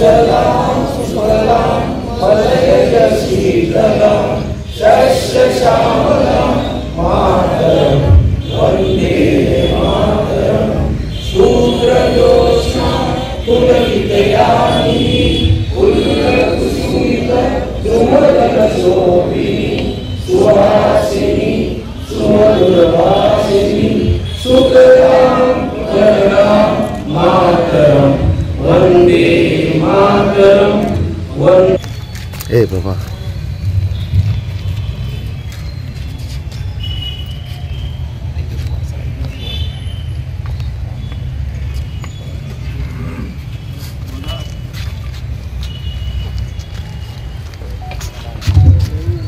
सुजलां सुफलां मलयजशीतलां शस्यश्यामलां मातरं वन्दे मातरं। शूद्रजोत्स्ना पुलकितयामिनी सुमदनशोभिनी सुहासिनी सुमधुरभाषिणी सुखदां करणां मातरं वन्दे मातरं। ए बाबा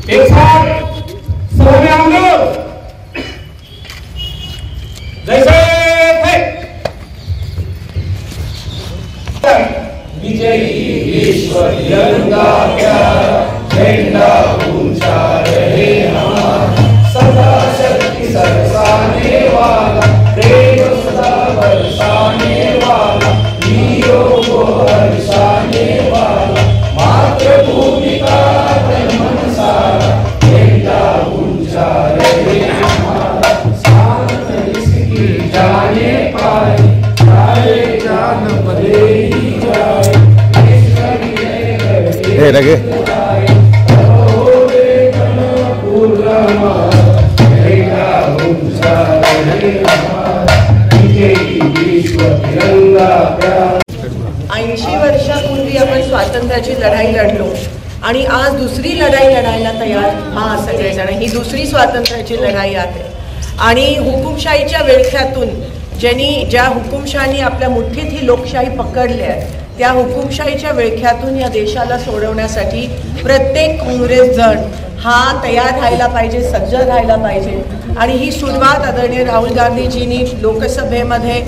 एक साथ सबने हम लोग जैसे थे। विजयी विश्व तिरंगा प्यारा झंडा ऊंचा रहे हमारा, सदा शक्ति बरसाने वाला, प्रेम सदा बरसाने वाला, वीरों को हर्षाने वाला, मातृभूमि का तन मन सारा झंडा ऊंचा रहे हमारा। शान इसकी जाने पाए सारे जान बदे ही जाए, ए लगे झंडा ऊंचा रहे हमारा, विश्व तिरंगा प्यारा। 80 वर्षापूर्वी आपण स्वातंत्र्याची लढाई लढलो आणि आज दुसरी लढाई लढायला तयार आहात सगळेजण। ही दुसरी स्वातंत्र्याची लढाई आहे आणि हुकुमशाहीच्या विळख्यातून ज्या हुकुमशाहीने आपल्या मुठीत ही लोकशाही पकडली आहे, त्या हुकुमशाहीच्या विळख्यातून या देशाला सोडवण्यासाठी प्रत्येक काँग्रेस जण हा तयार राहायला पाहिजे, सज्ज राहायला पाहिजे। आणि ही सुरुवात आदरणीय राहुल गांधीजींनी लोकसभेमध्ये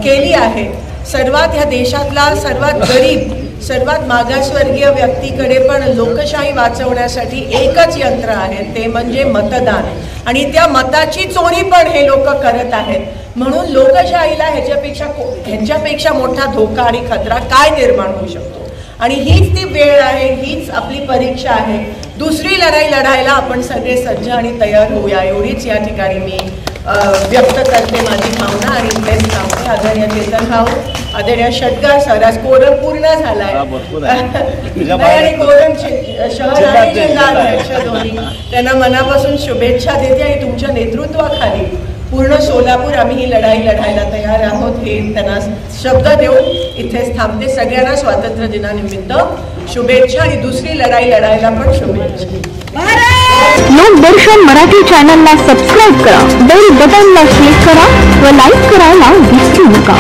केली आहे। सर्वात ह्या देशातला सर्वात गरीब, सर्वात मागासवर्गीय व्यक्तीकडे पण लोकशाही वाचवण्यासाठी एकच यंत्र आहे, ते म्हणजे मतदान। आणि त्या मताची चोरी पण हे लोक करत आहेत। म्हणून लोकशाहीला ह्याच्यापेक्षा मोठा धोका आणि खतरा काय निर्माण होऊ शकतो? आणि हीच ती वेळ आहे, हीच आपली परीक्षा आहे। दुसरी लढाई लढायला आपण सगळे सज्ज आणि तयार होऊया, एवढीच या ठिकाणी मी व्यक्त करते माझी भावना आणि इथेच थांबते। आदरणीय चेतन भाऊ, आदरणीय षटगार सर, आज कोरम पूर्ण झालाय आणि कोरम शहर आणि जिल्हाध्यक्ष दोन्ही, त्यांना मनापासून शुभेच्छा देते आणि तुमच्या नेतृत्वाखाली पूर्ण सोलापूर आम्ही ही लढाई लढायला तयार आहोत हे त्यांना शब्द देऊन इथेच थांबते। सगळ्यांना स्वातंत्र्य दिनानिमित्त शुभेच्छा आणि दुसरी लढाई लढायला पण शुभेच्छा। लोकदर्शन मराठी चॅनलला सबस्क्राईब करा, बेल बटनला क्लिक करा व लाईक करायला विसरू नका।